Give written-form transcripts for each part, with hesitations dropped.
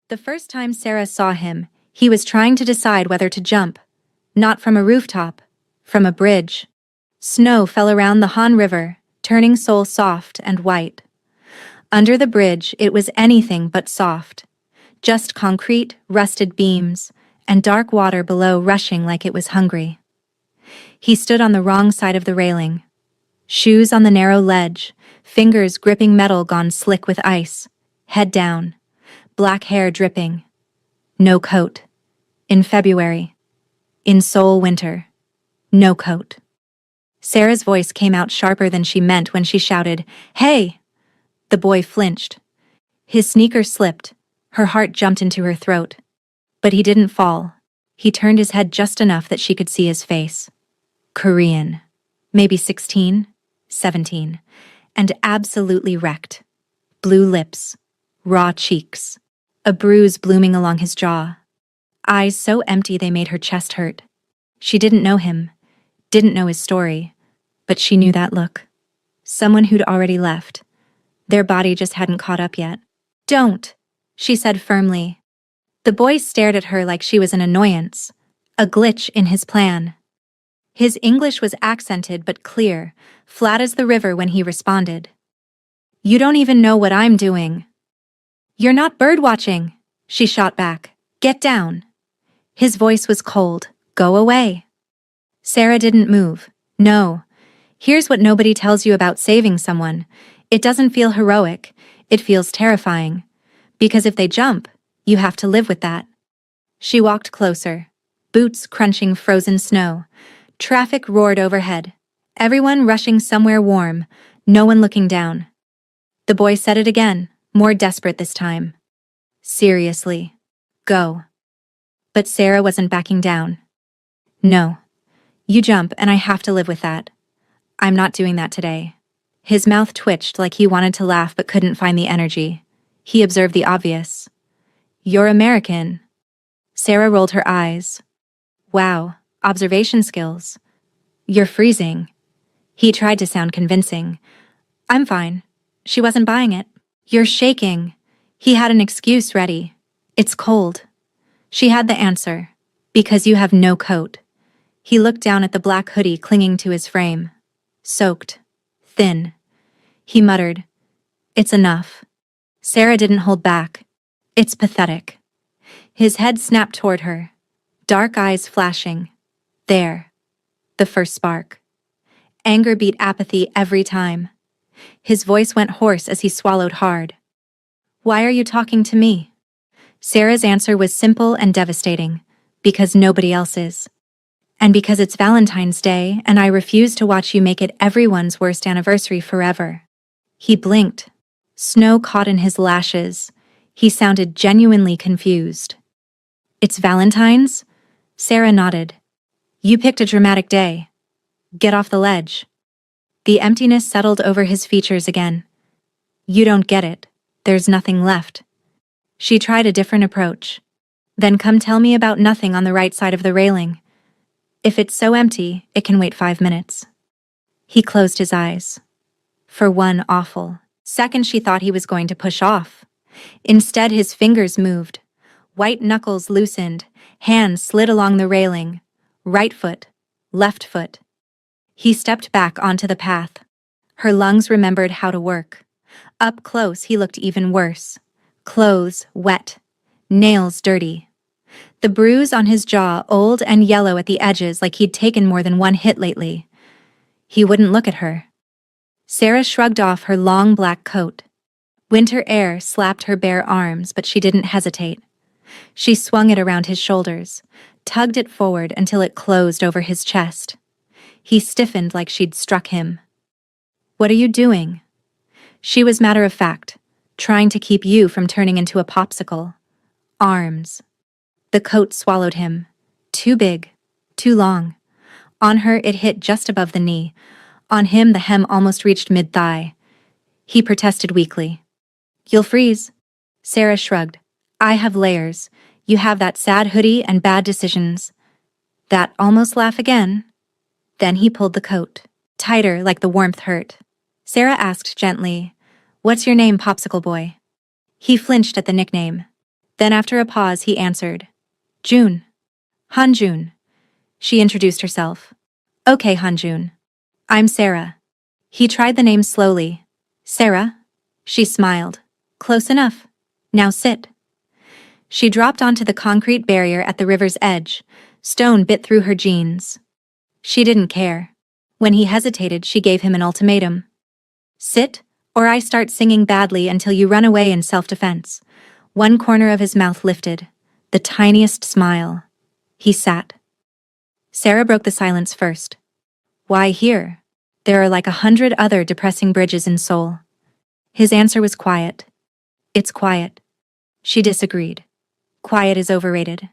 The first time Sarah saw him, he was trying to decide whether to jump. Not from a rooftop, from a bridge. Snow fell around the Han River, turning Seoul soft and white. Under the bridge, it was anything but soft. Just concrete, rusted beams, and dark water below rushing like it was hungry. He stood on the wrong side of the railing. Shoes on the narrow ledge, fingers gripping metal gone slick with ice, head down, black hair dripping. No coat. In February. In Seoul winter. No coat. Sarah's voice came out sharper than she meant when she shouted, "Hey!" The boy flinched. His sneaker slipped. Her heart jumped into her throat. But he didn't fall. He turned his head just enough that she could see his face. Korean. Maybe 16, 17. And absolutely wrecked. Blue lips. Raw cheeks. A bruise blooming along his jaw. Eyes so empty they made her chest hurt. She didn't know him. Didn't know his story. But she knew that look. Someone who'd already left. Their body just hadn't caught up yet. "Don't," she said firmly. The boy stared at her like she was an annoyance, a glitch in his plan. His English was accented but clear, flat as the river when he responded. "You don't even know what I'm doing." "You're not birdwatching," she shot back. "Get down." His voice was cold. "Go away." Sarah didn't move. "No. Here's what nobody tells you about saving someone. It doesn't feel heroic. It feels terrifying. Because if they jump, you have to live with that." She walked closer, boots crunching frozen snow. Traffic roared overhead. Everyone rushing somewhere warm, no one looking down. The boy said it again, more desperate this time. "Seriously. Go." But Sarah wasn't backing down. "No. You jump and I have to live with that. I'm not doing that today." His mouth twitched like he wanted to laugh but couldn't find the energy. He observed the obvious. "You're American." Sarah rolled her eyes. "Wow, observation skills. You're freezing." He tried to sound convincing. "I'm fine." She wasn't buying it. "You're shaking." He had an excuse ready. "It's cold." She had the answer. "Because you have no coat." He looked down at the black hoodie clinging to his frame. Soaked. Thin. He muttered, "It's enough." Sarah didn't hold back. "It's pathetic." His head snapped toward her. Dark eyes flashing. There. The first spark. Anger beat apathy every time. His voice went hoarse as he swallowed hard. "Why are you talking to me?" Sarah's answer was simple and devastating. "Because nobody else is. And because it's Valentine's Day and I refuse to watch you make it everyone's worst anniversary forever." He blinked. Snow caught in his lashes. He sounded genuinely confused. "It's Valentine's?" Sarah nodded. "You picked a dramatic day. Get off the ledge." The emptiness settled over his features again. "You don't get it. There's nothing left." She tried a different approach. "Then come tell me about nothing on the right side of the railing. If it's so empty, it can wait 5 minutes." He closed his eyes. For one awful second she thought he was going to push off. Instead his fingers moved. White knuckles loosened, hands slid along the railing. Right foot, left foot. He stepped back onto the path. Her lungs remembered how to work. Up close he looked even worse. Clothes wet. Nails dirty. The bruise on his jaw old and yellow at the edges like he'd taken more than one hit lately. He wouldn't look at her. Sarah shrugged off her long black coat. Winter air slapped her bare arms, but she didn't hesitate. She swung it around his shoulders, tugged it forward until it closed over his chest. He stiffened like she'd struck him. "What are you doing?" She was matter of fact, trying to keep you from turning into a popsicle. Arms. The coat swallowed him. Too big, too long. On her it hit just above the knee. On him the hem almost reached mid-thigh. He protested weakly. "You'll freeze." Sarah shrugged. "I have layers. You have that sad hoodie and bad decisions." That almost laugh again. Then he pulled the coat. Tighter like the warmth hurt. Sarah asked gently, "What's your name, Popsicle Boy?" He flinched at the nickname. Then after a pause he answered. June. Hanjun. She introduced herself. Okay, Hanjun. I'm Sarah. He tried the name slowly. Sarah? She smiled. Close enough. Now sit. She dropped onto the concrete barrier at the river's edge. Stone bit through her jeans. She didn't care. When he hesitated, she gave him an ultimatum. Sit, or I start singing badly until you run away in self-defense. One corner of his mouth lifted. The tiniest smile. He sat. Sarah broke the silence first. Why here? There are like 100 other depressing bridges in Seoul. His answer was quiet. It's quiet. She disagreed. Quiet is overrated.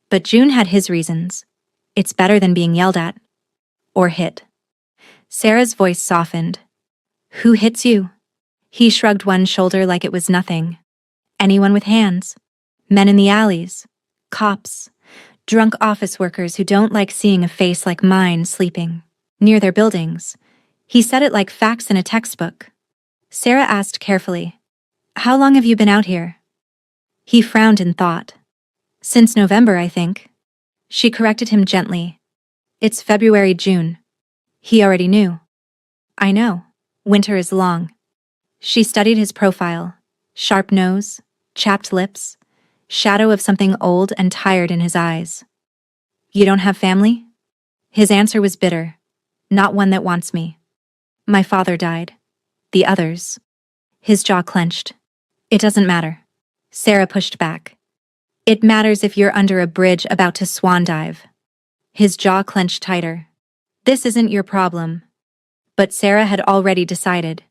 But June had his reasons. It's better than being yelled at. Or hit. Sarah's voice softened. Who hits you? He shrugged one shoulder like it was nothing. Anyone with hands. Men in the alleys. Cops. Drunk office workers who don't like seeing a face like mine sleeping near their buildings. He said it like facts in a textbook. Sarah asked carefully, How long have you been out here? He frowned in thought. Since November, I think. She corrected him gently. It's February, June. He already knew. I know. Winter is long. She studied his profile. Sharp nose, chapped lips, shadow of something old and tired in his eyes. You don't have family? His answer was bitter. Not one that wants me. My father died. The others. His jaw clenched. It doesn't matter. Sarah pushed back. It matters if you're under a bridge about to swan dive. His jaw clenched tighter. This isn't your problem. But Sarah had already decided.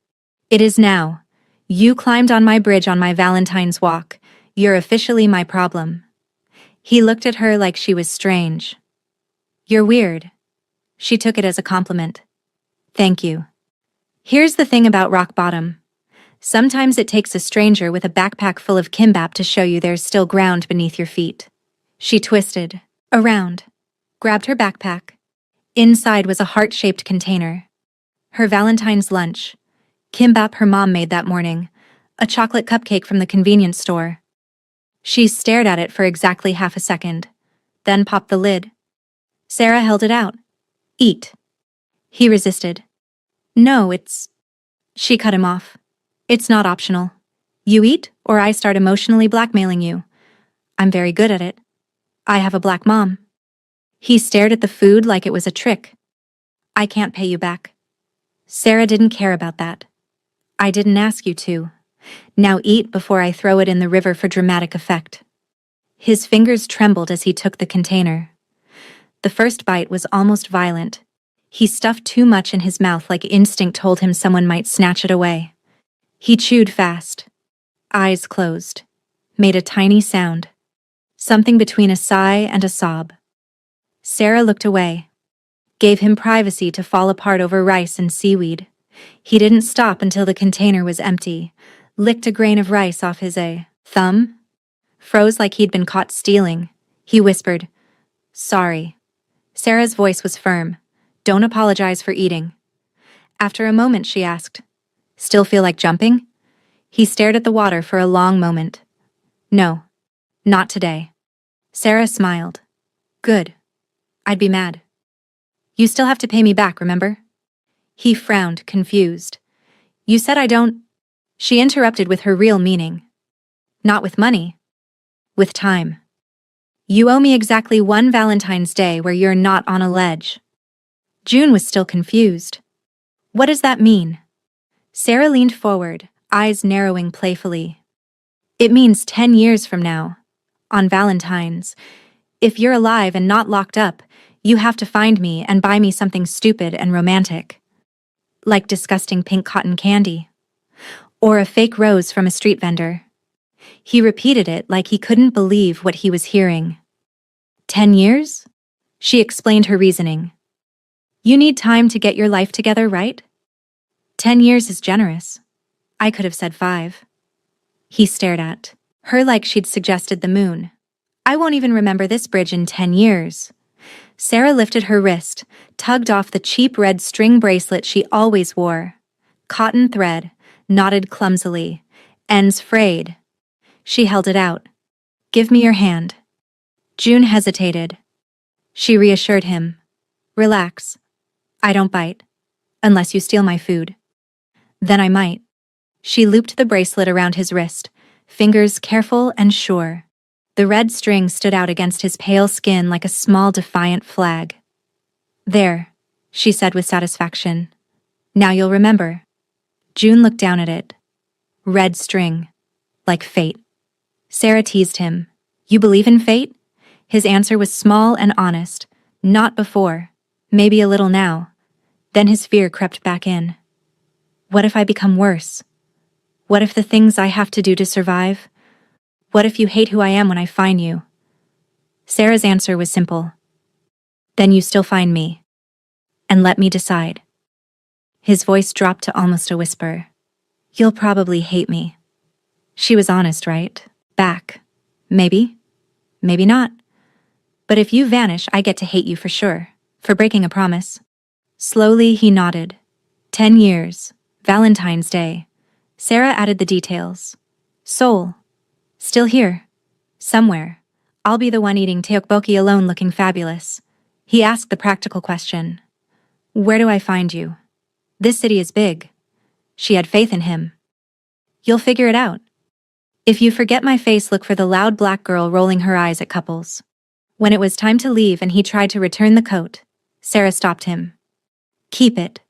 It is now. You climbed on my bridge on my Valentine's walk. You're officially my problem. He looked at her like she was strange. You're weird. She took it as a compliment. Thank you. Here's the thing about rock bottom. Sometimes it takes a stranger with a backpack full of kimbap to show you there's still ground beneath your feet. She twisted around, grabbed her backpack. Inside was a heart-shaped container. Her Valentine's lunch. Kimbap her mom made that morning. A chocolate cupcake from the convenience store. She stared at it for exactly half a second, then popped the lid. Sarah held it out. Eat. He resisted. No, it's... She cut him off. It's not optional. You eat, or I start emotionally blackmailing you. I'm very good at it. I have a black mom. He stared at the food like it was a trick. I can't pay you back. Sarah didn't care about that. I didn't ask you to. Now eat before I throw it in the river for dramatic effect. His fingers trembled as he took the container. The first bite was almost violent. He stuffed too much in his mouth like instinct told him someone might snatch it away. He chewed fast. Eyes closed. Made a tiny sound. Something between a sigh and a sob. Sarah looked away. Gave him privacy to fall apart over rice and seaweed. He didn't stop until the container was empty. Licked a grain of rice off his thumb. Froze like he'd been caught stealing. He whispered, Sorry. Sarah's voice was firm. Don't apologize for eating. After a moment, she asked, Still feel like jumping? He stared at the water for a long moment. No. Not today. Sarah smiled. Good. I'd be mad. You still have to pay me back, remember? He frowned, confused. You said I don't... She interrupted with her real meaning. Not with money. With time. You owe me exactly one Valentine's Day where you're not on a ledge. June was still confused. What does that mean? Sarah leaned forward, eyes narrowing playfully. It means 10 years from now. On Valentine's. If you're alive and not locked up, you have to find me and buy me something stupid and romantic. Like disgusting pink cotton candy. Or a fake rose from a street vendor. He repeated it like he couldn't believe what he was hearing. 10 years? She explained her reasoning. You need time to get your life together, right? 10 years is generous. I could have said 5. He stared at her like she'd suggested the moon. I won't even remember this bridge in 10 years. Sarah lifted her wrist, tugged off the cheap red string bracelet she always wore. Cotton thread, knotted clumsily, ends frayed. She held it out. Give me your hand. June hesitated. She reassured him. Relax. I don't bite. Unless you steal my food. Then I might. She looped the bracelet around his wrist, fingers careful and sure. The red string stood out against his pale skin like a small defiant flag. There, she said with satisfaction. Now you'll remember. June looked down at it. Red string. Like fate. Sarah teased him. You believe in fate? His answer was small and honest. Not before. Maybe a little now. Then his fear crept back in. What if I become worse? What if the things I have to do to survive? What if you hate who I am when I find you? Sarah's answer was simple. Then you still find me. And let me decide. His voice dropped to almost a whisper. You'll probably hate me. She was honest, right? Back. Maybe. Maybe not. But if you vanish, I get to hate you for sure. For breaking a promise. Slowly, he nodded. 10 years. Valentine's Day. Sarah added the details. Seoul. Still here. Somewhere. I'll be the one eating tteokbokki alone looking fabulous. He asked the practical question. Where do I find you? This city is big. She had faith in him. You'll figure it out. If you forget my face, look for the loud black girl rolling her eyes at couples. When it was time to leave and he tried to return the coat, Sarah stopped him. Keep it.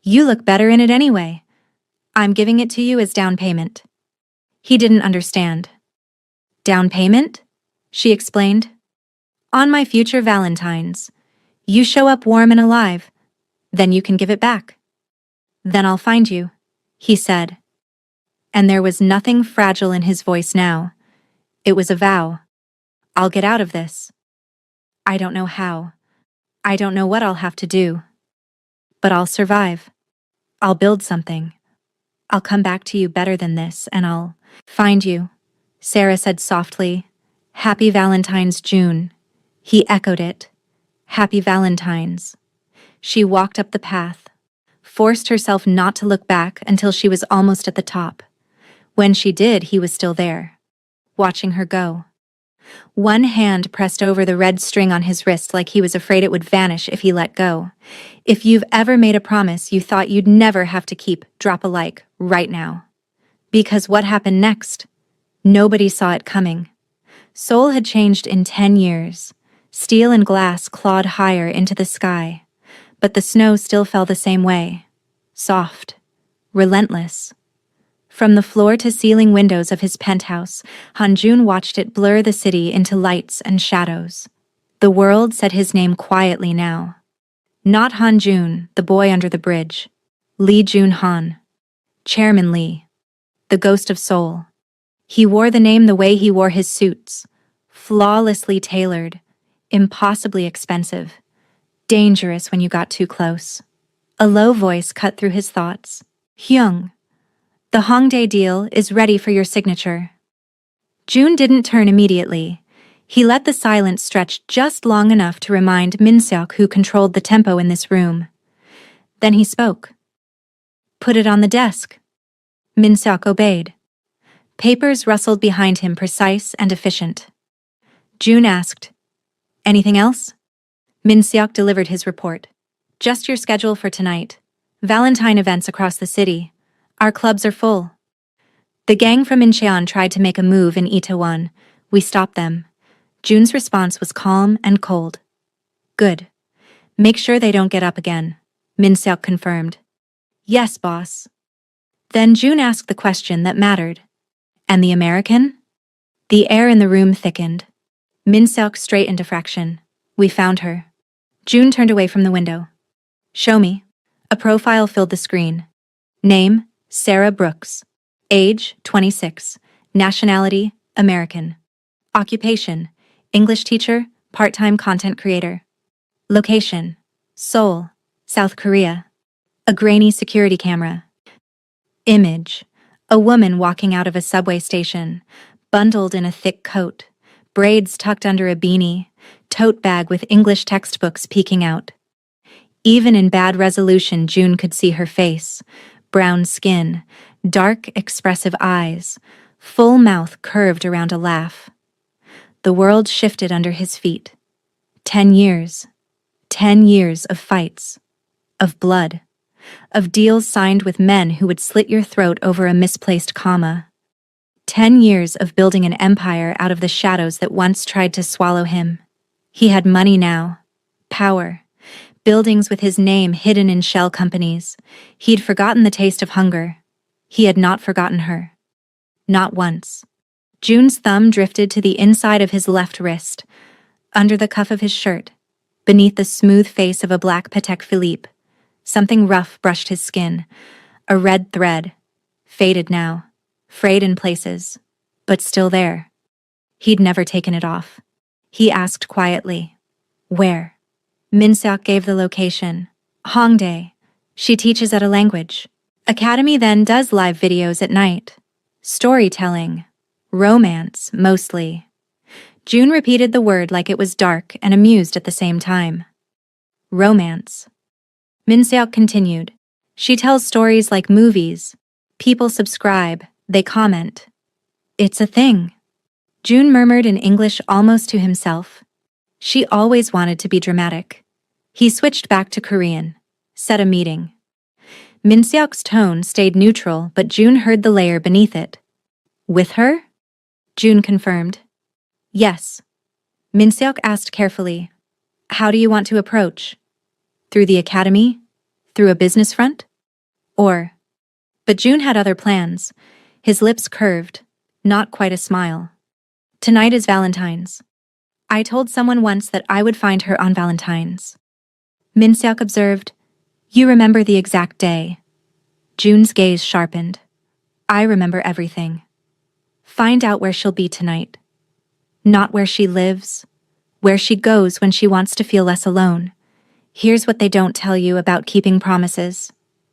You look better in it anyway. I'm giving it to you as down payment. He didn't understand. Down payment? She explained. On my future Valentines. You show up warm and alive. Then you can give it back. Then I'll find you, he said. And there was nothing fragile in his voice now. It was a vow. I'll get out of this. I don't know how. I don't know what I'll have to do. But I'll survive. I'll build something. I'll come back to you better than this, and I'll find you, Sarah said softly. Happy Valentine's, June. He echoed it. Happy Valentine's. She walked up the path, forced herself not to look back until she was almost at the top. When she did, he was still there, watching her go. One hand pressed over the red string on his wrist like he was afraid it would vanish if he let go. If you've ever made a promise you thought you'd never have to keep, drop a like right now. Because what happened next? Nobody saw it coming. Seoul had changed in 10 years. Steel and glass clawed higher into the sky. But the snow still fell the same way. Soft. Relentless. From the floor-to-ceiling windows of his penthouse, Han-jun watched it blur the city into lights and shadows. The world said his name quietly now. Not Han-jun, the boy under the bridge. Lee Jun-han. Chairman Lee. The ghost of Seoul. He wore the name the way he wore his suits. Flawlessly tailored. Impossibly expensive. Dangerous when you got too close. A low voice cut through his thoughts. Hyung. The Hongdae deal is ready for your signature. June didn't turn immediately. He let the silence stretch just long enough to remind Min-seok who controlled the tempo in this room. Then he spoke. Put it on the desk. Min-seok obeyed. Papers rustled behind him, precise and efficient. June asked, Anything else? Min-seok delivered his report. Just your schedule for tonight. Valentine events across the city. Our clubs are full. The gang from Incheon tried to make a move in Itaewon. We stopped them. June's response was calm and cold. Good. Make sure they don't get up again, Min-seok confirmed. Yes, boss. Then June asked the question that mattered. And the American? The air in the room thickened. Min-seok straightened a fraction. We found her. June turned away from the window. Show me. A profile filled the screen. Name, Sarah Brooks. Age, 26. Nationality, American. Occupation, English teacher, part-time content creator. Location, Seoul, South Korea. A grainy security camera. Image, a woman walking out of a subway station, bundled in a thick coat, braids tucked under a beanie, tote bag with English textbooks peeking out. Even in bad resolution, June could see her face. Brown skin, dark, expressive eyes, full mouth curved around a laugh. The world shifted under his feet. 10 years. 10 years of fights. Of blood. Of deals signed with men who would slit your throat over a misplaced comma. 10 years of building an empire out of the shadows that once tried to swallow him. He had money now. Power. Buildings with his name hidden in shell companies. He'd forgotten the taste of hunger. He had not forgotten her. Not once. June's thumb drifted to the inside of his left wrist, under the cuff of his shirt, beneath the smooth face of a black Patek Philippe. Something rough brushed his skin. A red thread. Faded now. Frayed in places. But still there. He'd never taken it off. He asked quietly, "Where?" Minseok gave the location. Hongdae. She teaches at a language academy, then does live videos at night. Storytelling. Romance, mostly. June repeated the word like it was dark and amused at the same time. Romance. Minseok continued. She tells stories like movies. People subscribe, they comment. It's a thing. June murmured in English almost to himself. She always wanted to be dramatic. He switched back to Korean. Set a meeting. Minseok's tone stayed neutral, but June heard the layer beneath it. With her? June confirmed. Yes. Minseok asked carefully. How do you want to approach? Through the academy? Through a business front? But June had other plans. His lips curved, not quite a smile. Tonight is Valentine's. I told someone once that I would find her on Valentine's. Minseok observed, You remember the exact day. June's gaze sharpened. I remember everything. Find out where she'll be tonight. Not where she lives, where she goes when she wants to feel less alone. Here's what they don't tell you about keeping promises.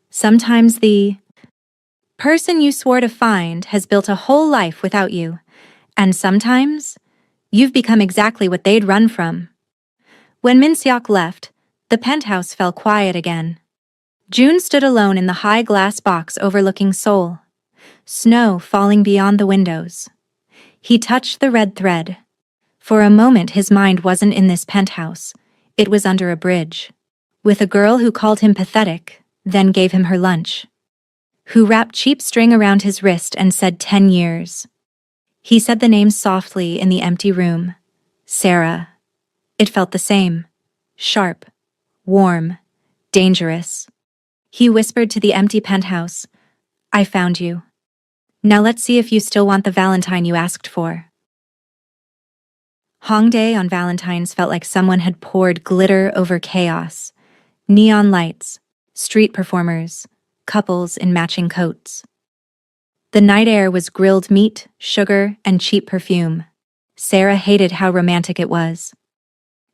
Sometimes the person you swore to find has built a whole life without you, and sometimes you've become exactly what they'd run from. When Minseok left, the penthouse fell quiet again. June stood alone in the high glass box overlooking Seoul. Snow falling beyond the windows. He touched the red thread. For a moment his mind wasn't in this penthouse. It was under a bridge. With a girl who called him pathetic, then gave him her lunch. Who wrapped cheap string around his wrist and said 10 years. He said the name softly in the empty room. Sarah. It felt the same. Sharp. Warm. Dangerous. He whispered to the empty penthouse. I found you. Now let's see if you still want the Valentine you asked for. Hongdae on Valentine's felt like someone had poured glitter over chaos. Neon lights, street performers, couples in matching coats. The night air was grilled meat, sugar, and cheap perfume. Sarah hated how romantic it was.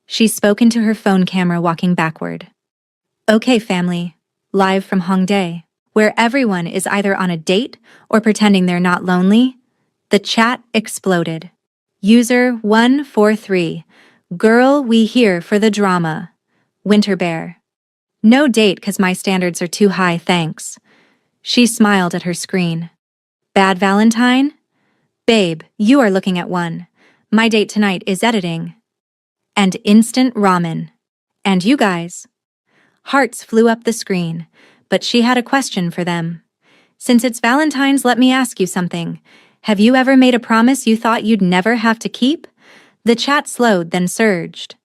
She spoke into her phone camera walking backward. Okay, family. Live from Hongdae, where everyone is either on a date or pretending they're not lonely. The chat exploded. User 143. Girl, we here for the drama. Winter Bear. No date cause my standards are too high, thanks. She smiled at her screen. Bad Valentine? Babe, you are looking at one. My date tonight is editing. And instant ramen. And you guys. Hearts flew up the screen, but she had a question for them. Since it's Valentine's, let me ask you something. Have you ever made a promise you thought you'd never have to keep? The chat slowed, then surged.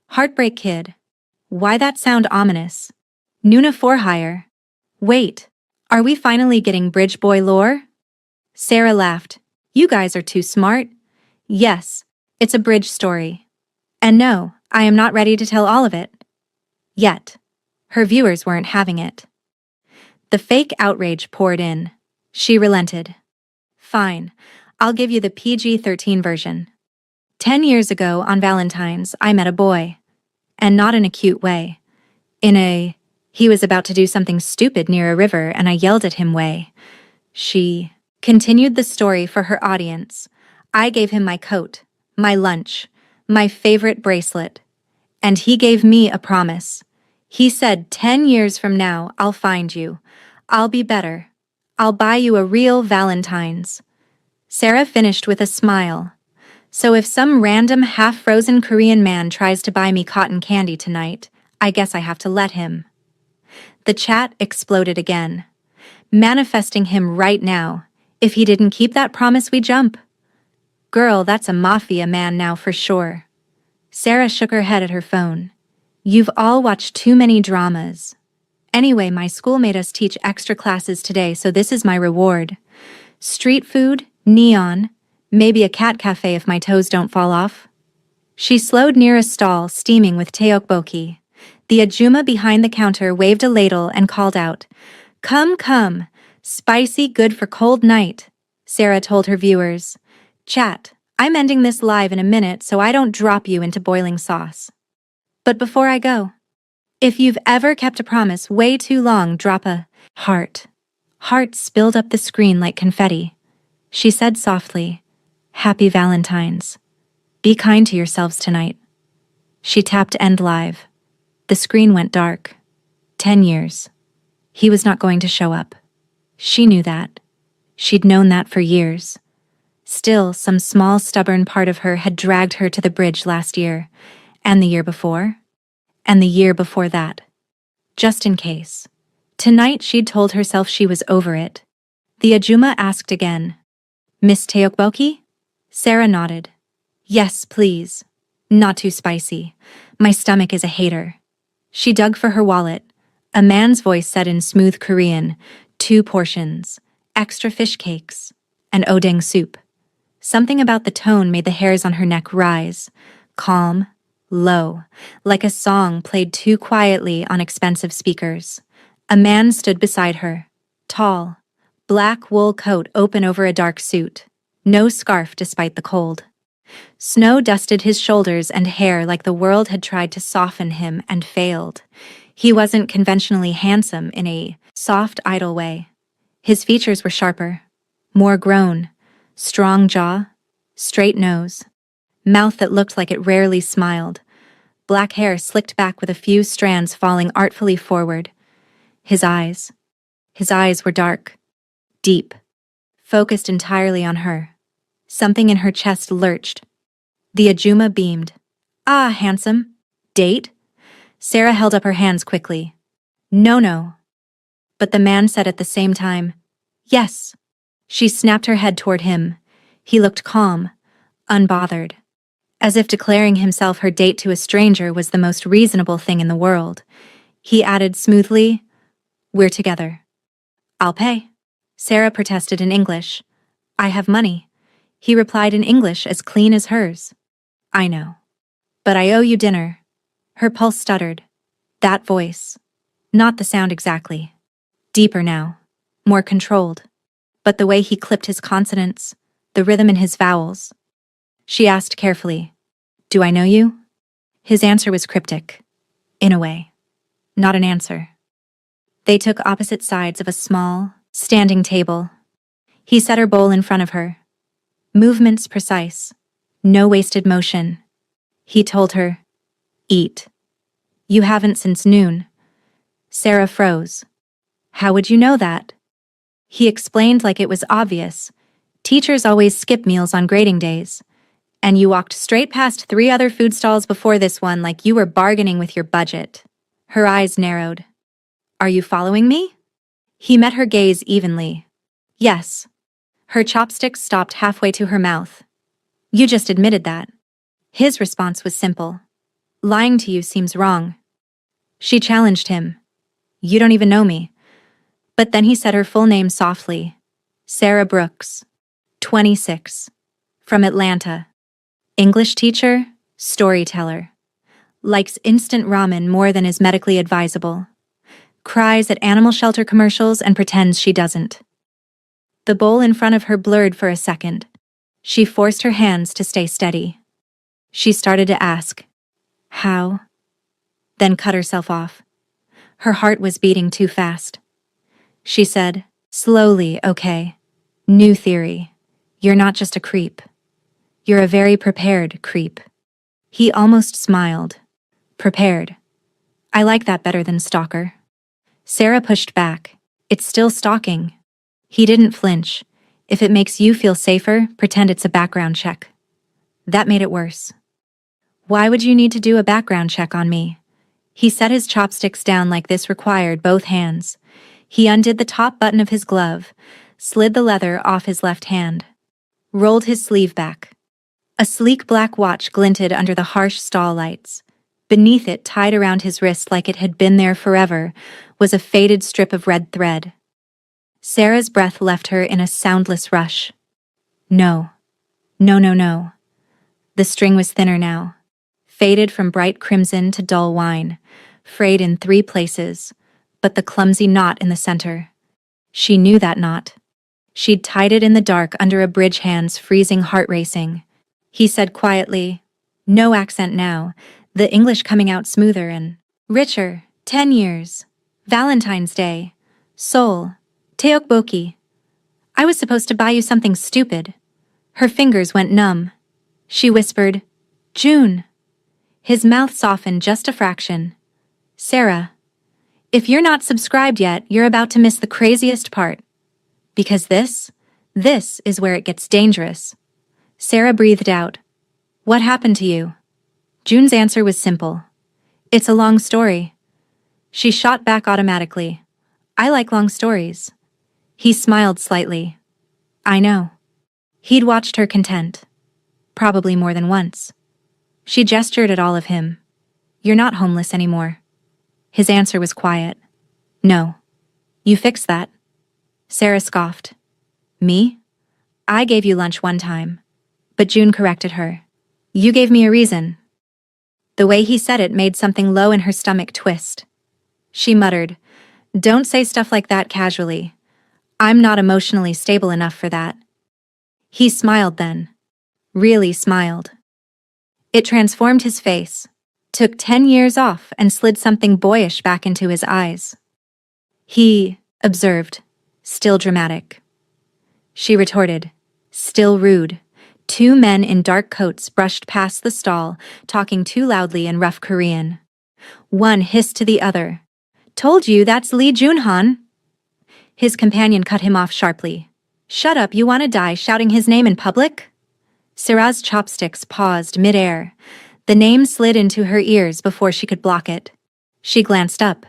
Heartbreak Kid. Why that sound ominous? Nuna for hire. Wait, are we finally getting Bridge Boy lore? Sarah laughed. You guys are too smart. Yes, it's a bridge story. And no, I am not ready to tell all of it. Yet. Her viewers weren't having it. The fake outrage poured in. She relented. Fine, I'll give you the PG-13 version. 10 years ago on Valentine's, I met a boy. And not in a cute way. He was about to do something stupid near a river and I yelled at him way. She continued the story for her audience. I gave him my coat, my lunch, my favorite bracelet. And he gave me a promise. He said 10 years from now, I'll find you. I'll be better. I'll buy you a real Valentine's. Sarah finished with a smile. So if some random half-frozen Korean man tries to buy me cotton candy tonight, I guess I have to let him. The chat exploded again. Manifesting him right now. If he didn't keep that promise, we jump. Girl, that's a Mafia man now for sure. Sarah shook her head at her phone. You've all watched too many dramas. Anyway, my school made us teach extra classes today, so this is my reward. Street food, neon, maybe a cat cafe if my toes don't fall off. She slowed near a stall steaming with tteokbokki. The ajumma behind the counter waved a ladle and called out, "Come, come, spicy, good for cold night," Sarah told her viewers. Chat, I'm ending this live in a minute so I don't drop you into boiling sauce. But before I go, if you've ever kept a promise way too long, drop a heart. Heart spilled up the screen like confetti. She said softly, "Happy Valentine's. Be kind to yourselves tonight." She tapped end live. The screen went dark. 10 years. He was not going to show up. She knew that. She'd known that for years. Still, some small stubborn part of her had dragged her to the bridge last year, and the year before, and the year before that. Just in case. Tonight she'd told herself she was over it. The ajumma asked again, "Miss tteokbokki?" Sarah nodded. "Yes, please. Not too spicy. My stomach is a hater." She dug for her wallet. A man's voice said in smooth Korean, 2 portions, extra fish cakes, and odeng soup. Something about the tone made the hairs on her neck rise, calm, low, like a song played too quietly on expensive speakers. A man stood beside her, tall, black wool coat open over a dark suit, no scarf despite the cold. Snow dusted his shoulders and hair like the world had tried to soften him and failed. He wasn't conventionally handsome in a soft, idle way. His features were sharper, more grown, strong jaw, straight nose, mouth that looked like it rarely smiled, black hair slicked back with a few strands falling artfully forward. His eyes were dark, deep, focused entirely on her. Something in her chest lurched. The ajumma beamed. "Ah, handsome. Date?" Sarah held up her hands quickly. No. But the man said at the same time, "Yes." She snapped her head toward him. He looked calm, unbothered, as if declaring himself her date to a stranger was the most reasonable thing in the world. He added smoothly, "We're together." "I'll pay." Sarah protested in English. "I have money." He replied in English as clean as hers. "I know. But I owe you dinner." Her pulse stuttered. That voice. Not the sound exactly. Deeper now. More controlled. But the way he clipped his consonants, the rhythm in his vowels. She asked carefully, "Do I know you?" His answer was cryptic. In a way. Not an answer. They took opposite sides of a small, standing table. He set her bowl in front of her. Movements precise. No wasted motion. He told her, "Eat." "You haven't since noon." Sarah froze. "How would you know that?" He explained like it was obvious. "Teachers always skip meals on grading days. And you walked straight past 3 other food stalls before this one like you were bargaining with your budget." Her eyes narrowed. "Are you following me?" He met her gaze evenly. "Yes." Her chopsticks stopped halfway to her mouth. "You just admitted that." His response was simple. "Lying to you seems wrong." She challenged him. "You don't even know me." But then he said her full name softly. Sarah Brooks. 26. From Atlanta. English teacher, storyteller. Likes instant ramen more than is medically advisable. Cries at animal shelter commercials and pretends she doesn't. The bowl in front of her blurred for a second. She forced her hands to stay steady. She started to ask, "How?" Then cut herself off. Her heart was beating too fast. She said, slowly, "Okay. New theory. You're not just a creep. You're a very prepared creep." He almost smiled. Prepared. I like that better than stalker. Sarah pushed back. It's still stalking. He didn't flinch. If it makes you feel safer, pretend it's a background check. That made it worse. Why would you need to do a background check on me? He set his chopsticks down like this required both hands. He undid the top button of his glove, slid the leather off his left hand, rolled his sleeve back. A sleek black watch glinted under the harsh stall lights. Beneath it, tied around his wrist like it had been there forever, was a faded strip of red thread. Sarah's breath left her in a soundless rush. No. No, no, no. The string was thinner now, faded from bright crimson to dull wine, frayed in 3 places, but the clumsy knot in the center. She knew that knot. She'd tied it in the dark under a bridge hand's freezing heart racing. He said quietly, no accent now, the English coming out smoother and richer. 10 years. Valentine's Day. Seoul. Teokbokki. I was supposed to buy you something stupid. Her fingers went numb. She whispered, June. His mouth softened just a fraction. Sarah. If you're not subscribed yet, you're about to miss the craziest part. Because this is where it gets dangerous. Sarah breathed out. What happened to you? June's answer was simple. It's a long story. She shot back automatically. I like long stories. He smiled slightly. I know. He'd watched her content. Probably more than once. She gestured at all of him. You're not homeless anymore. His answer was quiet. No. You fixed that. Sarah scoffed. Me? I gave you lunch one time. But June corrected her. You gave me a reason. The way he said it made something low in her stomach twist. She muttered, Don't say stuff like that casually. I'm not emotionally stable enough for that. He smiled then. Really smiled. It transformed his face, took 10 years off and slid something boyish back into his eyes. He observed, still dramatic. She retorted, still rude. 2 men in dark coats brushed past the stall, talking too loudly in rough Korean. One hissed to the other. Told you that's Lee Junhan. His companion cut him off sharply. Shut up, you want to die shouting his name in public? Sarah's chopsticks paused mid-air. The name slid into her ears before she could block it. She glanced up.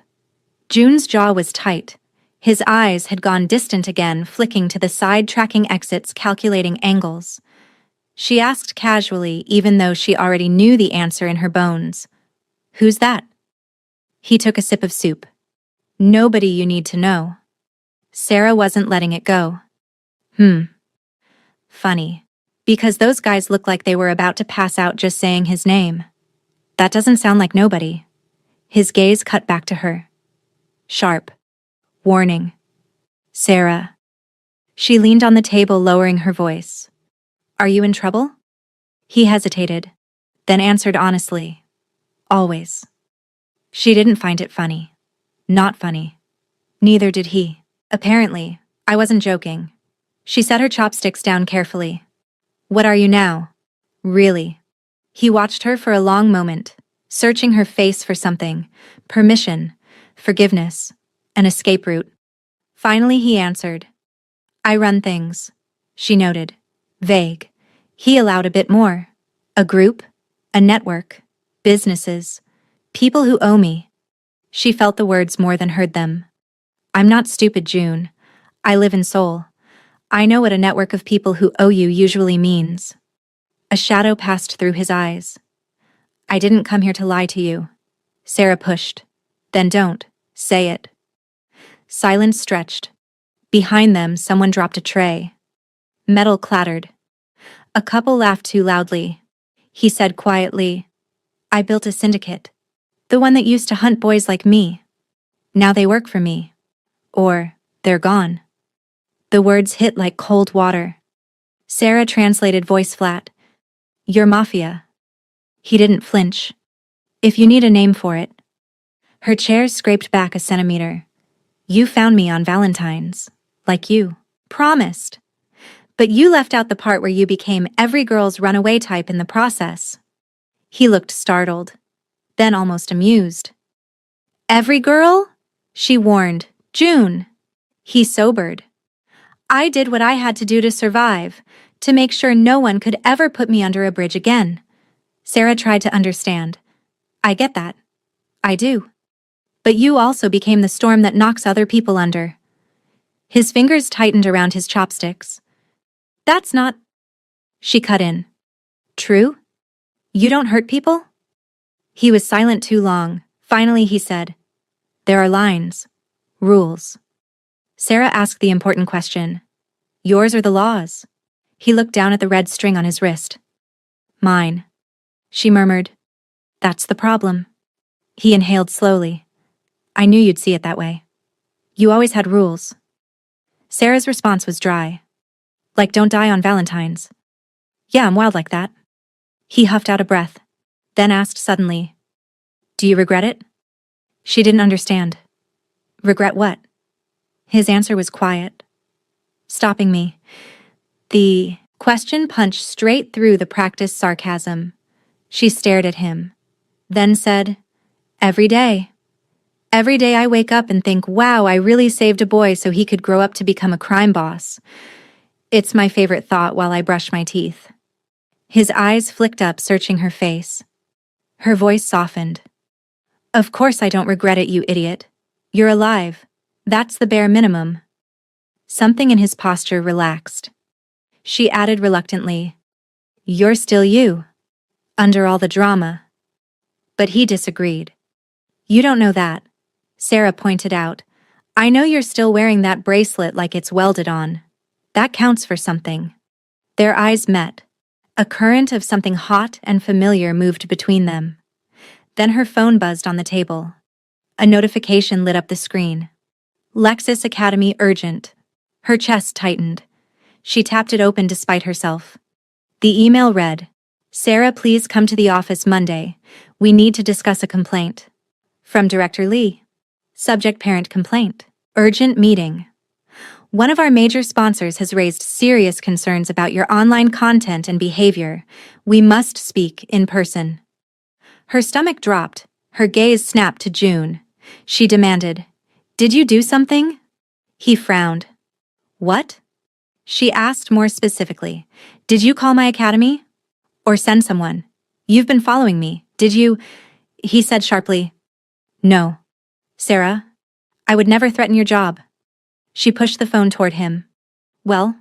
June's jaw was tight. His eyes had gone distant again, flicking to the side, tracking exits, calculating angles. She asked casually, even though she already knew the answer in her bones. Who's that? He took a sip of soup. Nobody you need to know. Sarah wasn't letting it go. Funny. Because those guys look like they were about to pass out just saying his name. That doesn't sound like nobody. His gaze cut back to her. Sharp. Warning. Sarah. She leaned on the table, lowering her voice. Are you in trouble? He hesitated, then answered honestly. Always. She didn't find it funny. Not funny. Neither did he. Apparently, I wasn't joking. She set her chopsticks down carefully. What are you now? Really? He watched her for a long moment, searching her face for something. Permission, forgiveness, an escape route. Finally he answered. I run things. She noted. Vague. He allowed a bit more. A group, a network, businesses, people who owe me. She felt the words more than heard them. I'm not stupid, June. I live in Seoul. I know what a network of people who owe you usually means. A shadow passed through his eyes. I didn't come here to lie to you. Sarah pushed. Then don't. Say it. Silence stretched. Behind them, someone dropped a tray. Metal clattered. A couple laughed too loudly. He said quietly, I built a syndicate. The one that used to hunt boys like me. Now they work for me. Or, they're gone. The words hit like cold water. Sarah translated, voice flat. You're Mafia. He didn't flinch. If you need a name for it. Her chair scraped back a centimeter. You found me on Valentine's. Like you. Promised. But you left out the part where you became every girl's runaway type in the process. He looked startled. Then almost amused. Every girl? She warned. June. He sobered. I did what I had to do to survive. To make sure no one could ever put me under a bridge again. Sarah tried to understand. I get that. I do. But you also became the storm that knocks other people under. His fingers tightened around his chopsticks. That's not... She cut in. True? You don't hurt people? He was silent too long. Finally he said, there are lines. Rules. Sarah asked the important question. Yours or the laws? He looked down at the red string on his wrist. Mine. She murmured. That's the problem. He inhaled slowly. I knew you'd see it that way. You always had rules. Sarah's response was dry. Like don't die on Valentine's. Yeah, I'm wild like that. He huffed out a breath, then asked suddenly, do you regret it? She didn't understand. Regret what? His answer was quiet. Stopping me. The question punched straight through the practiced sarcasm. She stared at him, then said, every day. Every day I wake up and think, wow, I really saved a boy so he could grow up to become a crime boss. It's my favorite thought while I brush my teeth. His eyes flicked up, searching her face. Her voice softened. Of course I don't regret it, you idiot. You're alive. That's the bare minimum. Something in his posture relaxed. She added reluctantly, you're still you. Under all the drama. But he disagreed. You don't know that. Sarah pointed out. I know you're still wearing that bracelet like it's welded on. That counts for something. Their eyes met. A current of something hot and familiar moved between them. Then her phone buzzed on the table. A notification lit up the screen. Lexus Academy urgent. Her chest tightened. She tapped it open despite herself. The email read, Sarah, please come to the office Monday. We need to discuss a complaint. From Director Lee. Subject parent complaint. Urgent meeting. One of our major sponsors has raised serious concerns about your online content and behavior. We must speak in person. Her stomach dropped. Her gaze snapped to June. She demanded, did you do something? He frowned. What? She asked more specifically. Did you call my academy? Or send someone? You've been following me. Did you? He said sharply. No. Sarah, I would never threaten your job. She pushed the phone toward him. Well,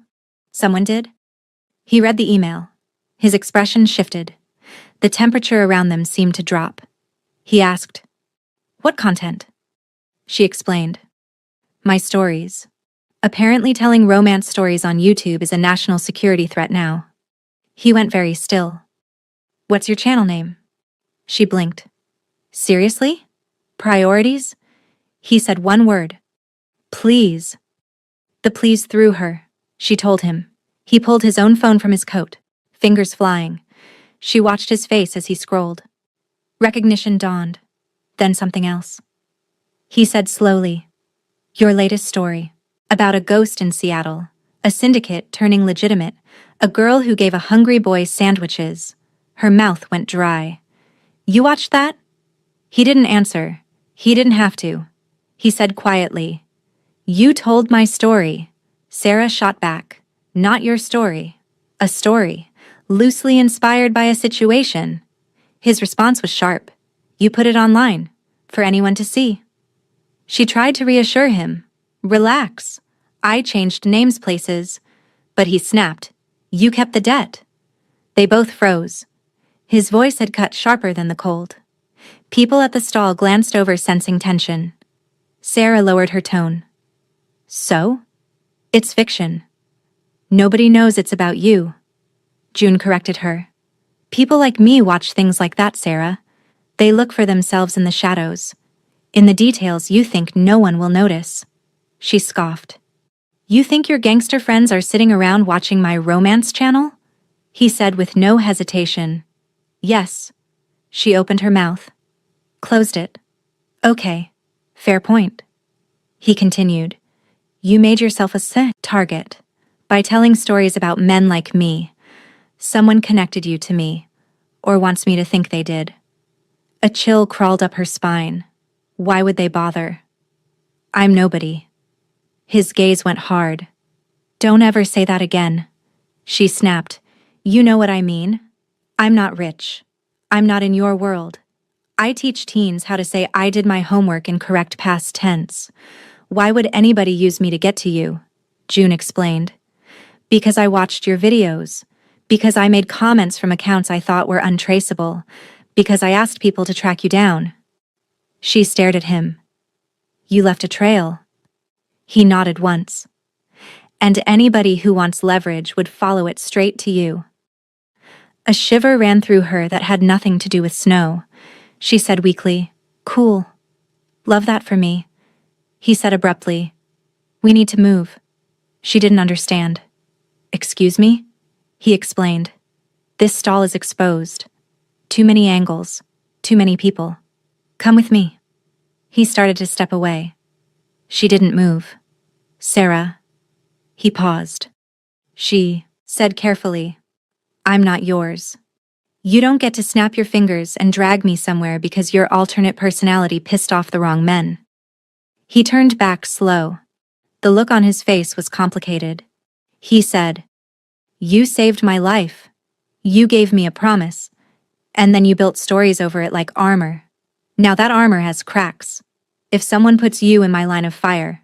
someone did? He read the email. His expression shifted. The temperature around them seemed to drop. He asked, what content? She explained. My stories. Apparently telling romance stories on YouTube is a national security threat now. He went very still. What's your channel name? She blinked. Seriously? Priorities? He said one word. Please. The please threw her. She told him. He pulled his own phone from his coat, fingers flying. She watched his face as he scrolled. Recognition dawned. Then something else. He said slowly, your latest story. About a ghost in Seattle. A syndicate turning legitimate. A girl who gave a hungry boy sandwiches. Her mouth went dry. You watched that? He didn't answer. He didn't have to. He said quietly, you told my story. Sarah shot back. Not your story. A story. Loosely inspired by a situation. His response was sharp. You put it online. For anyone to see. She tried to reassure him. Relax. I changed names places. But he snapped. You kept the debt. They both froze. His voice had cut sharper than the cold. People at the stall glanced over, sensing tension. Sarah lowered her tone. So? It's fiction. Nobody knows it's about you. June corrected her. People like me watch things like that, Sarah. They look for themselves in the shadows. In the details you think no one will notice. She scoffed. You think your gangster friends are sitting around watching my romance channel? He said with no hesitation. Yes. She opened her mouth. Closed it. Okay. Fair point. He continued. You made yourself a target. By telling stories about men like me. Someone connected you to me. Or wants me to think they did. A chill crawled up her spine. Why would they bother? I'm nobody. His gaze went hard. Don't ever say that again. She snapped. You know what I mean? I'm not rich. I'm not in your world. I teach teens how to say I did my homework in correct past tense. Why would anybody use me to get to you? June explained. Because I watched your videos. Because I made comments from accounts I thought were untraceable. Because I asked people to track you down. She stared at him. You left a trail. He nodded once. And anybody who wants leverage would follow it straight to you. A shiver ran through her that had nothing to do with Snow. She said weakly, Cool. Love that for me. He said abruptly, We need to move. She didn't understand. Excuse me? He explained. This stall is exposed. Too many angles. Too many people. Come with me. He started to step away. She didn't move. Sarah. He paused. She said carefully, I'm not yours. You don't get to snap your fingers and drag me somewhere because your alternate personality pissed off the wrong men. He turned back slow. The look on his face was complicated. He said, You saved my life. You gave me a promise. And then you built stories over it like armor. Now that armor has cracks. If someone puts you in my line of fire.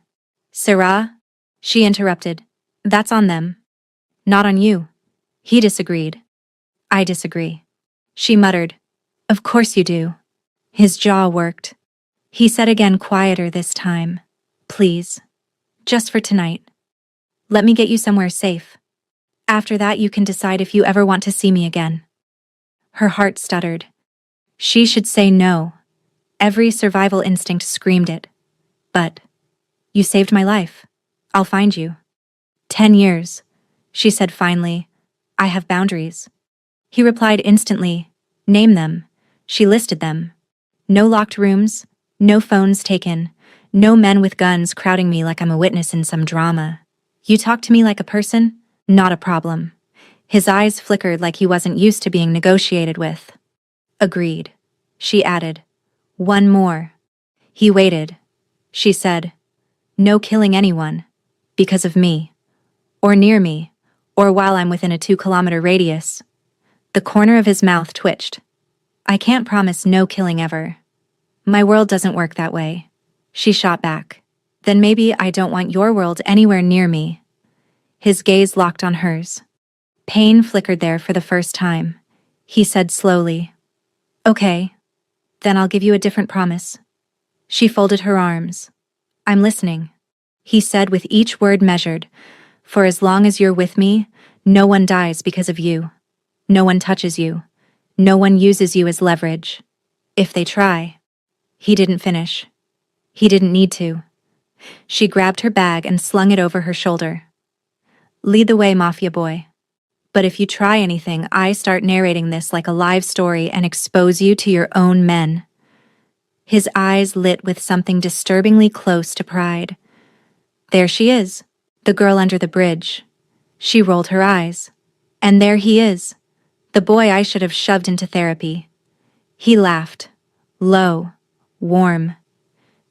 Sarah? She interrupted. That's on them. Not on you. He disagreed. I disagree. She muttered. Of course you do. His jaw worked. He said again, quieter this time. Please. Just for tonight. Let me get you somewhere safe. After that you can decide if you ever want to see me again. Her heart stuttered. She should say no. Every survival instinct screamed it. But, you saved my life. I'll find you. 10 years, she said finally. I have boundaries. He replied instantly, Name them. She listed them. No locked rooms, no phones taken, no men with guns crowding me like I'm a witness in some drama. You talk to me like a person? Not a problem. His eyes flickered like he wasn't used to being negotiated with. Agreed. She added. One more. He waited. She said, No killing anyone. Because of me. Or near me. Or while I'm within a 2-kilometer radius. The corner of his mouth twitched. I can't promise no killing ever. My world doesn't work that way. She shot back. Then maybe I don't want your world anywhere near me. His gaze locked on hers. Pain flickered there for the first time. He said slowly, Okay. Then I'll give you a different promise. She folded her arms. I'm listening. He said with each word measured. For as long as you're with me, no one dies because of you. No one touches you. No one uses you as leverage. If they try. He didn't finish. He didn't need to. She grabbed her bag and slung it over her shoulder. Lead the way, Mafia boy. But if you try anything, I start narrating this like a live story and expose you to your own men. His eyes lit with something disturbingly close to pride. There she is, the girl under the bridge. She rolled her eyes. And there he is, the boy I should have shoved into therapy. He laughed. Low. Warm.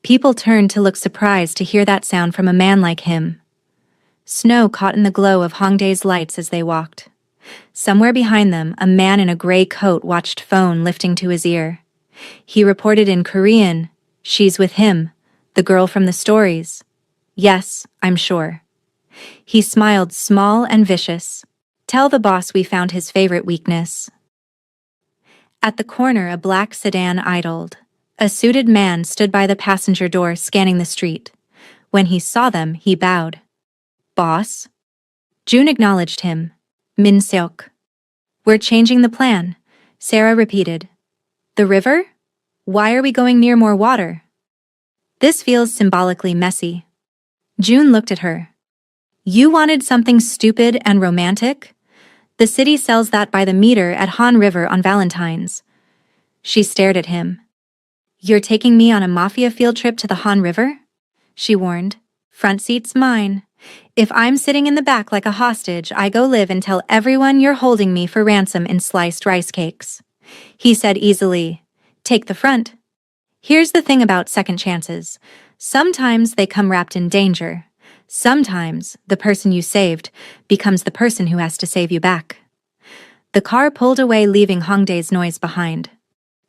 People turned to look surprised to hear that sound from a man like him. Snow caught in the glow of Hongdae's lights as they walked. Somewhere behind them, a man in a gray coat watched phone lifting to his ear. He reported in Korean, She's with him, the girl from the stories. Yes, I'm sure. He smiled small and vicious. Tell the boss we found his favorite weakness. At the corner, a black sedan idled. A suited man stood by the passenger door scanning the street. When he saw them, he bowed. Boss? June acknowledged him. Min Seok. We're changing the plan, Sarah repeated. The river? Why are we going near more water? This feels symbolically messy. June looked at her. You wanted something stupid and romantic? The city sells that by the meter at Han River on Valentine's. She stared at him. You're taking me on a Mafia field trip to the Han River? She warned. Front seat's mine. If I'm sitting in the back like a hostage, I go live and tell everyone you're holding me for ransom in sliced rice cakes. He said easily, Take the front. Here's the thing about second chances. Sometimes they come wrapped in danger. Sometimes, the person you saved becomes the person who has to save you back. The car pulled away, leaving Hongdae's noise behind.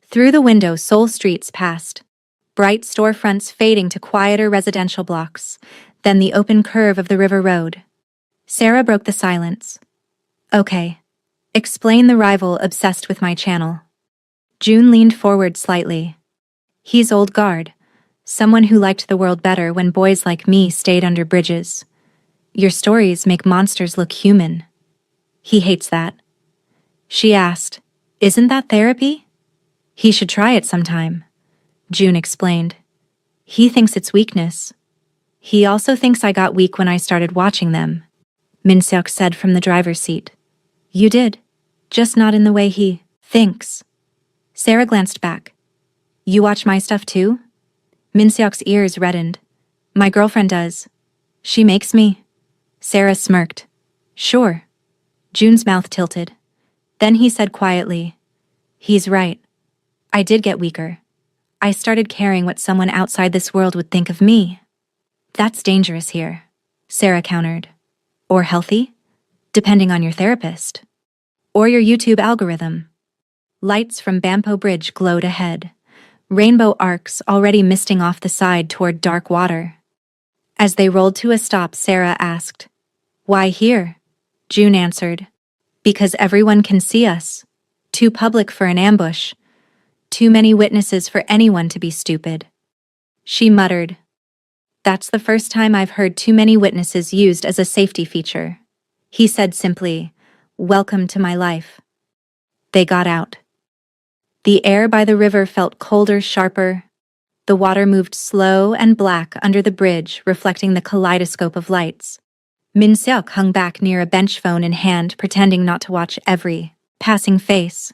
Through the window, Seoul streets passed, bright storefronts fading to quieter residential blocks, then the open curve of the river road. Sarah broke the silence. Okay. Explain the rival obsessed with my channel. June leaned forward slightly. He's old guard, someone who liked the world better when boys like me stayed under bridges. Your stories make monsters look human. He hates that. She asked, Isn't that therapy? He should try it sometime. June explained. He thinks it's weakness. He also thinks I got weak when I started watching them. Min-seok said from the driver's seat. You did, just not in the way he thinks. Sarah glanced back. You watch my stuff too? Min-seok's ears reddened. My girlfriend does. She makes me. Sarah smirked. Sure. June's mouth tilted. Then he said quietly, He's right. I did get weaker. I started caring what someone outside this world would think of me. That's dangerous here, Sarah countered. Or healthy, depending on your therapist. Or your YouTube algorithm. Lights from Bampo Bridge glowed ahead, rainbow arcs already misting off the side toward dark water. As they rolled to a stop, Sarah asked, Why here? June answered, Because everyone can see us. Too public for an ambush. Too many witnesses for anyone to be stupid. She muttered, That's the first time I've heard too many witnesses used as a safety feature. He said simply, Welcome to my life. They got out. The air by the river felt colder, sharper. The water moved slow and black under the bridge, reflecting the kaleidoscope of lights. Min-seok hung back near a bench, phone in hand, pretending not to watch every passing face.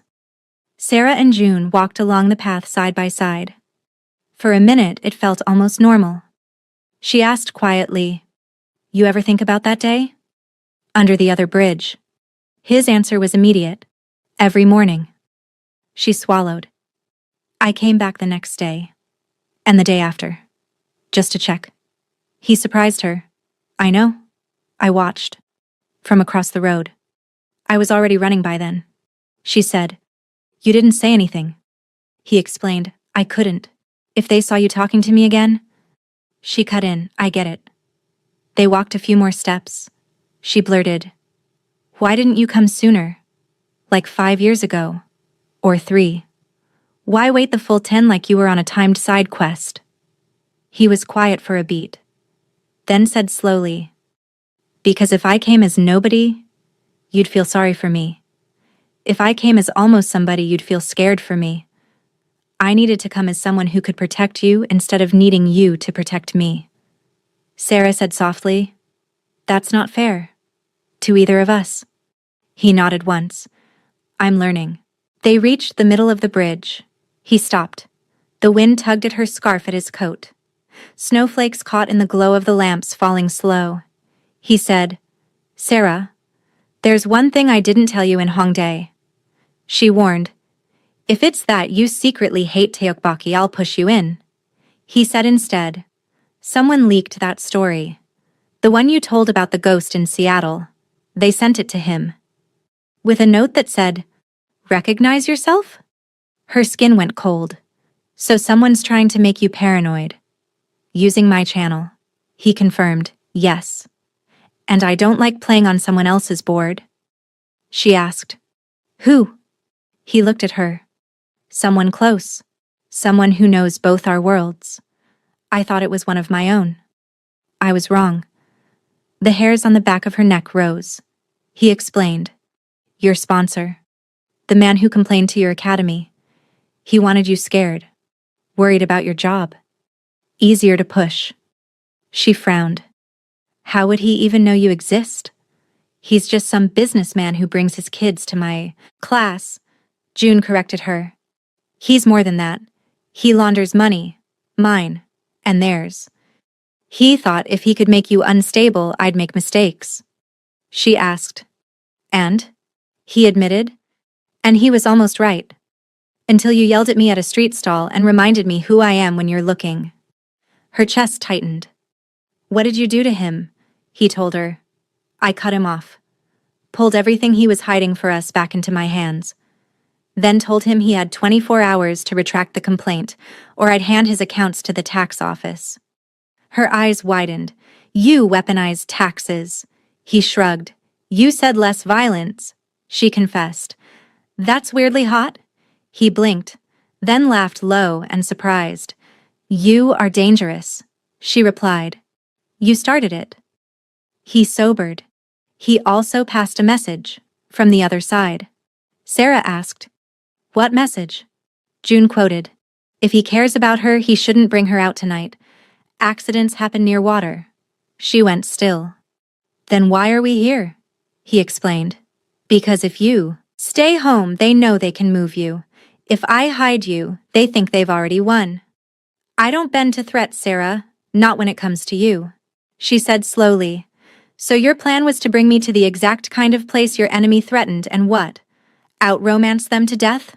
Sarah and June walked along the path side by side. For a minute, it felt almost normal. She asked quietly, You ever think about that day? Under the other bridge. His answer was immediate. Every morning. She swallowed. I came back the next day. And the day after. Just to check. He surprised her. I know. I watched. From across the road. I was already running by then. She said. You didn't say anything. He explained. I couldn't. If they saw you talking to me again. She cut in. I get it. They walked a few more steps. She blurted. Why didn't you come sooner? Like 5 years ago. Or 3. Why wait the full 10 like you were on a timed side quest? He was quiet for a beat. Then said slowly. Because if I came as nobody, you'd feel sorry for me. If I came as almost somebody, you'd feel scared for me. I needed to come as someone who could protect you instead of needing you to protect me. Sarah said softly, That's not fair. To either of us. He nodded once. I'm learning. They reached the middle of the bridge. He stopped. The wind tugged at her scarf at his coat. Snowflakes caught in the glow of the lamps falling slow. He said, Sarah, there's one thing I didn't tell you in Hongdae. She warned, If it's that you secretly hate Taeokbokki, I'll push you in. He said instead, Someone leaked that story. The one you told about the ghost in Seattle. They sent it to him. With a note that said, Recognize yourself? Her skin went cold. So someone's trying to make you paranoid. Using my channel. He confirmed, yes. And I don't like playing on someone else's board. She asked, Who? He looked at her. Someone close. Someone who knows both our worlds. I thought it was one of my own. I was wrong. The hairs on the back of her neck rose. He explained. Your sponsor. The man who complained to your academy. He wanted you scared. Worried about your job. Easier to push. She frowned. How would he even know you exist? He's just some businessman who brings his kids to my class. June corrected her. He's more than that. He launders money. Mine. And theirs. He thought if he could make you unstable, I'd make mistakes. She asked. And? He admitted. And he was almost right. Until you yelled at me at a street stall and reminded me who I am when you're looking. Her chest tightened. What did you do to him? he told her. I cut him off. Pulled everything he was hiding for us back into my hands. Then told him he had 24 hours to retract the complaint, or I'd hand his accounts to the tax office. Her eyes widened. You weaponized taxes. He shrugged. You said less violence. She confessed. That's weirdly hot. He blinked, then laughed low and surprised. You are dangerous, she replied. You started it. He sobered. He also passed a message, from the other side. Sarah asked, What message? June quoted, If he cares about her, he shouldn't bring her out tonight. Accidents happen near water. She went still. Then why are we here? He explained. Because if you stay home, they know they can move you. If I hide you, they think they've already won. I don't bend to threats, Sarah, not when it comes to you, she said slowly. So your plan was to bring me to the exact kind of place your enemy threatened and what? Out-romance them to death?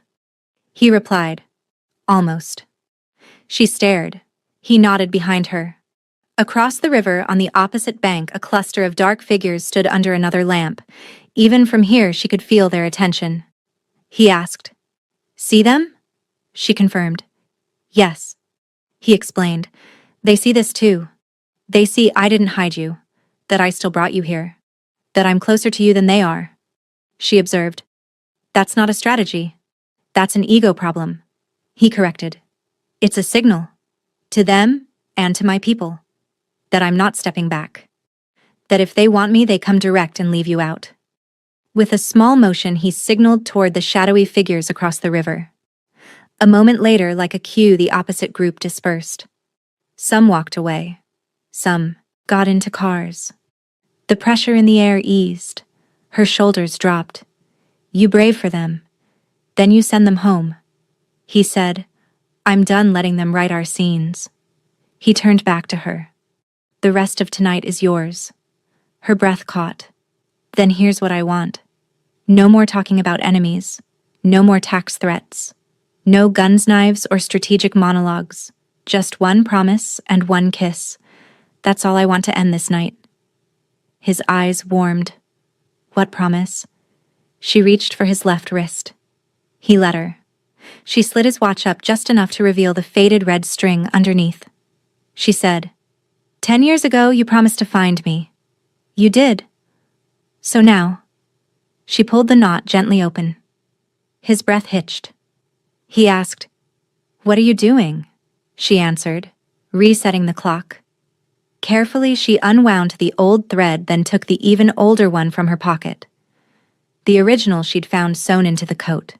He replied. Almost. She stared. He nodded behind her. Across the river on the opposite bank, a cluster of dark figures stood under another lamp. Even from here, she could feel their attention. He asked. See them? She confirmed. Yes. He explained. They see this too. They see I didn't hide you, that I still brought you here, that I'm closer to you than they are. She observed. That's not a strategy. That's an ego problem. He corrected. It's a signal. To them and to my people. That I'm not stepping back. That if they want me, they come direct and leave you out. With a small motion, he signaled toward the shadowy figures across the river. A moment later, like a cue, the opposite group dispersed. Some walked away. Some got into cars. The pressure in the air eased. Her shoulders dropped. You brave for them. Then you send them home. He said, I'm done letting them write our scenes. He turned back to her. The rest of tonight is yours. Her breath caught. Then here's what I want. No more talking about enemies. No more tax threats. No guns, knives, or strategic monologues. Just one promise and one kiss. That's all I want to end this night. His eyes warmed. What promise? She reached for his left wrist. He let her. She slid his watch up just enough to reveal the faded red string underneath. She said, 10 years ago, you promised to find me. You did. So now. She pulled the knot gently open. His breath hitched. He asked, What are you doing? She answered, resetting the clock. Carefully, she unwound the old thread, then took the even older one from her pocket. The original she'd found sewn into the coat.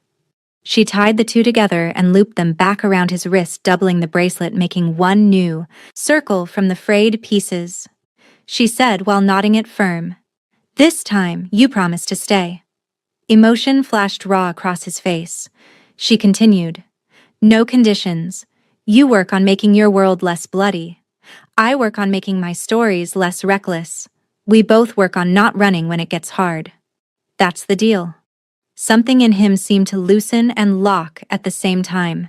She tied the two together and looped them back around his wrist, doubling the bracelet, making one new circle from the frayed pieces. She said while knotting it firm, This time, you promise to stay. Emotion flashed raw across his face. She continued, No conditions. You work on making your world less bloody. I work on making my stories less reckless. We both work on not running when it gets hard. That's the deal. Something in him seemed to loosen and lock at the same time.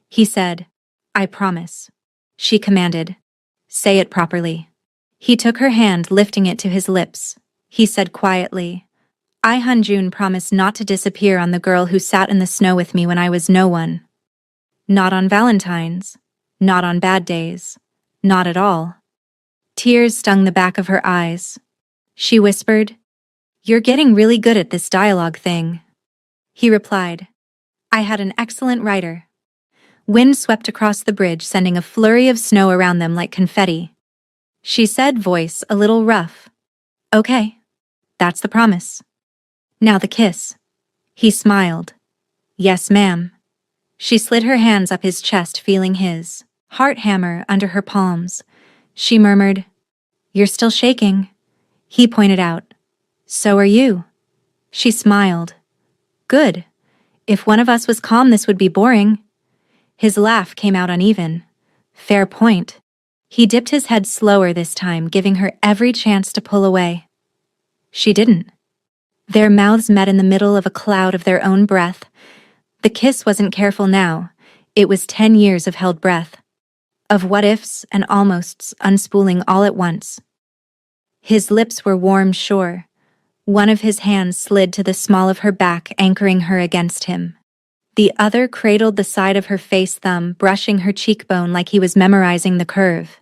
He said, I promise. She commanded, Say it properly. He took her hand, lifting it to his lips. He said quietly, I, Hanjun, promise not to disappear on the girl who sat in the snow with me when I was no one. Not on Valentine's. Not on bad days. Not at all. Tears stung the back of her eyes. She whispered, You're getting really good at this dialogue thing. He replied, I had an excellent writer. Wind swept across the bridge, sending a flurry of snow around them like confetti. She said, voice a little rough, Okay, that's the promise. Now the kiss. He smiled. Yes, ma'am. She slid her hands up his chest, feeling his heart hammer under her palms. She murmured, You're still shaking. He pointed out, So are you. She smiled. Good. If one of us was calm, this would be boring. His laugh came out uneven. Fair point. He dipped his head slower this time, giving her every chance to pull away. She didn't. Their mouths met in the middle of a cloud of their own breath. The kiss wasn't careful now. It was 10 years of held breath. Of what-ifs and almosts unspooling all at once. His lips were warm, sure. One of his hands slid to the small of her back, anchoring her against him. The other cradled the side of her face, thumb brushing her cheekbone like he was memorizing the curve.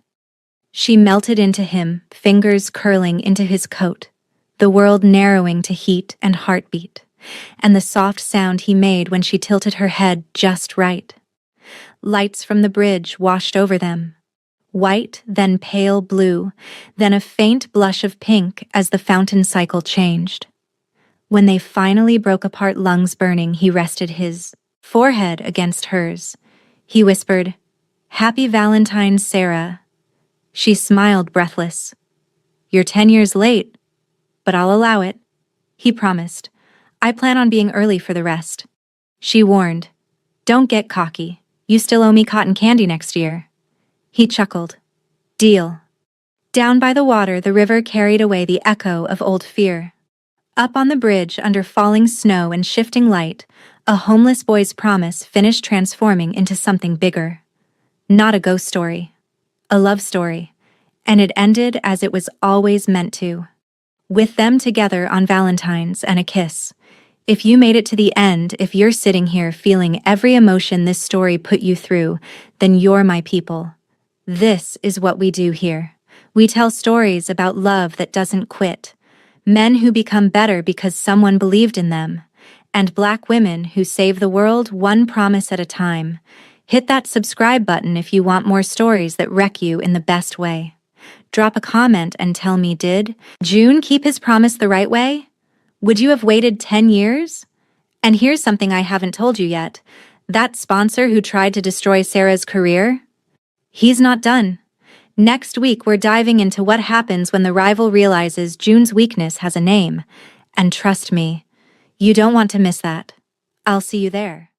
She melted into him, fingers curling into his coat, the world narrowing to heat and heartbeat, and the soft sound he made when she tilted her head just right. Lights from the bridge washed over them. White, then pale blue, then a faint blush of pink as the fountain cycle changed. When they finally broke apart, lungs burning, he rested his forehead against hers. He whispered, "Happy Valentine, Sarah." She smiled, breathless. "You're 10 years late, but I'll allow it," he promised. "I plan on being early for the rest." She warned, "Don't get cocky. You still owe me cotton candy next year." He chuckled. "Deal." Down by the water, the river carried away the echo of old fear. Up on the bridge, under falling snow and shifting light, a homeless boy's promise finished transforming into something bigger. Not a ghost story. A love story. And it ended as it was always meant to. With them together on Valentine's and a kiss. If you made it to the end, if you're sitting here feeling every emotion this story put you through, then you're my people. This is what we do here. We tell stories about love that doesn't quit. Men who become better because someone believed in them. And Black women who save the world one promise at a time. Hit that subscribe button if you want more stories that wreck you in the best way. Drop a comment and tell me, did June keep his promise the right way? Would you have waited 10 years? And here's something I haven't told you yet. That sponsor who tried to destroy Sarah's career? He's not done. Next week, we're diving into what happens when the rival realizes June's weakness has a name. And trust me, you don't want to miss that. I'll see you there.